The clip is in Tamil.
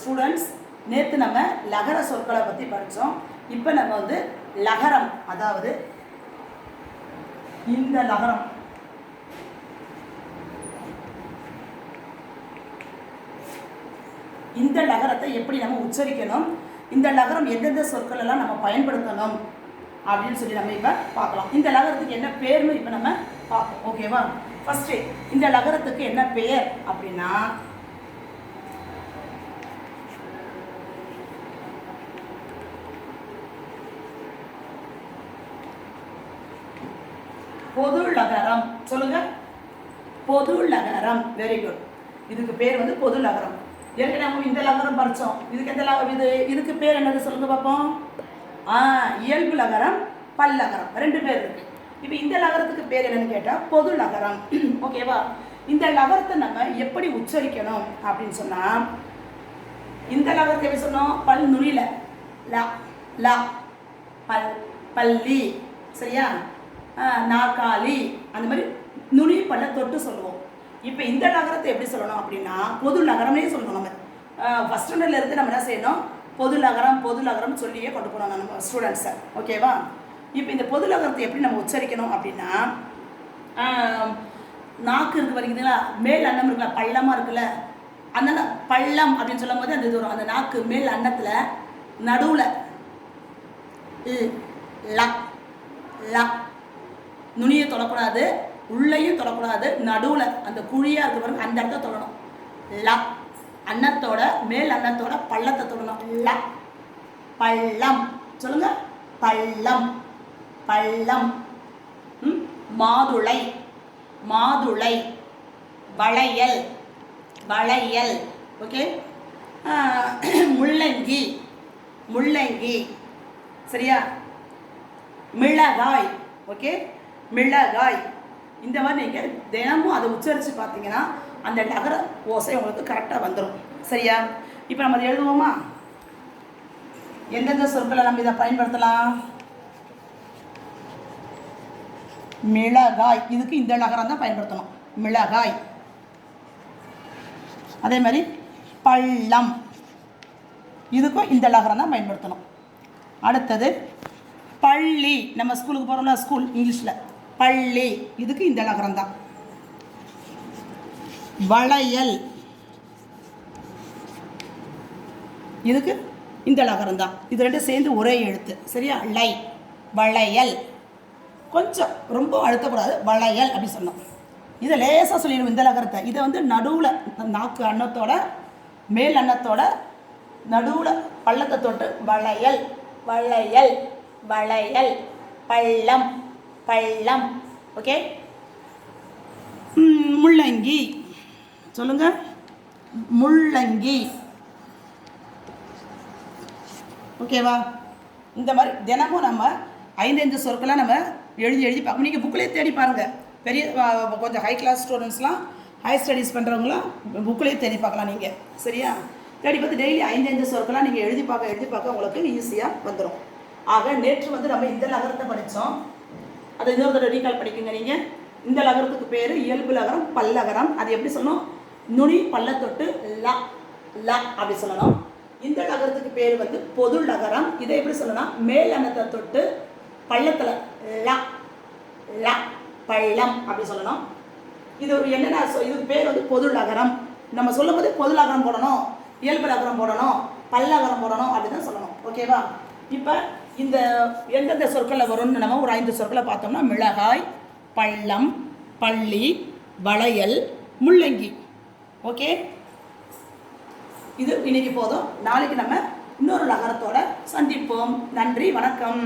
ஸ்டூடெண்ட்ஸ், நேற்று நம்ம லகர சொற்களை பற்றி படித்தோம். இப்போ நம்ம வந்து லகரம், அதாவது இந்த லகரம், இந்த லகரத்தை எப்படி நம்ம உச்சரிக்கணும், இந்த லகரம் எந்தெந்த சொற்கள் எல்லாம் நம்ம பயன்படுத்தணும் அப்படின்னு சொல்லி நம்ம இப்போ பார்க்கலாம். இந்த லகரத்துக்கு என்ன பேர்னு இப்போ நம்ம பார்ப்போம். ஓகேவா? ஃபர்ஸ்ட் இந்த லகரத்துக்கு என்ன பெயர் அப்படின்னா பொது லகரம். சொல்லுங்க, பொது லகரம். Very good. இதுக்கு பேர் வந்து பொது லகரம். ஏற்கனவே நம்ம இந்த லகரம் படித்தோம். இதுக்கு எந்த இதுக்கு பேர் என்னது சொல்லுங்க பார்ப்போம். இயல்பு லகரம், பல்லகரம், ரெண்டு பேர் இருக்கு. இப்போ இந்த லகரத்துக்கு பேர் என்னன்னு கேட்டால் பொது லகரம். ஓகேவா? இந்த லகரத்தை நம்ம எப்படி உச்சரிக்கணும் அப்படின்னு சொன்னால், இந்த லகரத்தை எப்படி சொன்னோம்? பல் நுனில லா லா, பல் பள்ளி, சரியா? நாற்காலி, அந்த மாதிரி நுனி பல்ல தொட்டு சொல்லுவோம். இப்போ இந்த நகரத்தை எப்படி சொல்லணும் அப்படின்னா பொது நகரமே சொல்லணும். நம்ம ஃபஸ்ட் ஸ்டாண்டர்ட்ல இருந்து நம்ம என்ன செய்யணும்? பொது நகரம் பொது நகரம் சொல்லியே கொண்டு போனோம் நம்ம ஸ்டூடெண்ட்ஸை. ஓகேவா? இப்போ இந்த பொது நகரத்தை எப்படி நம்ம உச்சரிக்கணும் அப்படின்னா, நாக்கு இருக்கு வருகிறீங்களா, மேல் அன்னம் இருக்குல்ல, பள்ளமாக இருக்குல்ல, அதனால பள்ளம் அப்படின்னு சொல்லும் போது அந்த இது வரும். அந்த நாக்கு மேல் அன்னத்தில் நடுவில் ல ல, நுனியை தொடக்கூடாது, உள்ளேயும் தொடக்கூடாது, நடுவில் அந்த குழியாக இருக்க பாருங்க, அந்த இடத்த தொடணும். ல, அன்னத்தோட மேல் அன்னத்தோட பள்ளத்தை தொடணும். ல, பள்ளம். சொல்லுங்க, பள்ளம் பள்ளம். மாதுளை மாதுளை, வளையல் வளையல். ஓகே. முள்ளங்கி முள்ளங்கி, சரியா? மிளகாய். ஓகே, மிளகாய். இந்த மாதிரி நீங்கள் தினமும் அதை உச்சரித்து பார்த்தீங்கன்னா அந்த நகர ஓசை உங்களுக்கு கரெக்டாக வந்துடும். சரியா? இப்போ நம்ம அதை எழுதுவோமா? எந்தெந்த சொற்களை நம்ம இதை பயன்படுத்தலாம்? மிளகாய், இதுக்கு இந்த நகரம் தான் பயன்படுத்தணும். மிளகாய். அதே மாதிரி பள்ளம், இதுக்கும் இந்த நகரம் தான் பயன்படுத்தணும். அடுத்தது பள்ளி, நம்ம ஸ்கூலுக்கு போகிறோம்ல, ஸ்கூல் இங்கிலீஷில் பள்ளி, இதுக்கு இந்த நகரம் தான். வளையல், இதுக்கு இந்த நகரம் தான். இது ரெண்டும் சேர்ந்து ஒரே எழுத்து. சரியா? லை, வளையல். கொஞ்சம் ரொம்ப அழுத்தக்கூடாது, வளையல் அப்படி சொன்னோம். இதை லேசாக சொல்லிடுவோம் இந்த நகரத்தை. இதை வந்து நடுவில் நாக்கு அன்னத்தோட மேல் அன்னத்தோட நடுவில் பள்ளத்தை தொட்டு வளையல் வளையல் வளையல், பள்ளம் பள்ளம். ஓகே. முள்ளங்கி. சொல்லுங்க, முள்ளங்கி. ஓகேவா? இந்த மாதிரி தினமும் நம்ம 5 சொற்களாக நம்ம எழுதி பார்க்கணும். நீங்கள் புக்கிலே தேடி பாருங்கள். பெரிய கொஞ்சம் ஹை கிளாஸ் ஸ்டூடெண்ட்ஸ்லாம், ஹை ஸ்டடீஸ் பண்ணுறவங்களாம் புக்கிலே தேடி பார்க்கலாம் நீங்கள். சரியா? தேடி பார்த்து டெய்லி 5 சொற்களாக நீங்கள் எழுதி பார்க்க உங்களுக்கு ஈஸியாக வந்துடும். ஆக நேற்று வந்து நம்ம இந்த லகரத்தை படித்தோம். அதை இன்னொரு தடவை ரீகால் படிக்குங்க நீங்கள். இந்த லகரத்துக்கு பேர் இயல்பு லகரம், பல்லகரம். அது எப்படி சொல்லணும்? நுனி பல்ல தொட்டு ல ல அப்படி சொல்லணும். இந்த லகரத்துக்கு பேர் வந்து பொது லகரம். இதை எப்படி சொல்லணும்? மேல் அன்னத்தை தொட்டு பள்ளத்தில் ல ல, பள்ளம் அப்படி சொல்லணும். இது ஒரு என்னென்ன, இதுக்கு பேர் வந்து பொது லகரம். நம்ம சொல்லும் போது பொது லகரம் போடணும், இயல்பு லகரம் போடணும், பல்லகரம் போடணும் அப்படி தான் சொல்லணும். ஓகேவா? இப்போ இந்த எந்தெந்த சொற்களில் வரும்னு நம்ம ஒரு 5 சொற்களை பார்த்தோம்னா, மிளகாய், பள்ளம், பள்ளி, வளையல், முள்ளங்கி. ஓகே. இது இன்னைக்கு போதும். நாளைக்கு நம்ம இன்னொரு லகரத்தோட சந்திப்போம். நன்றி, வணக்கம்.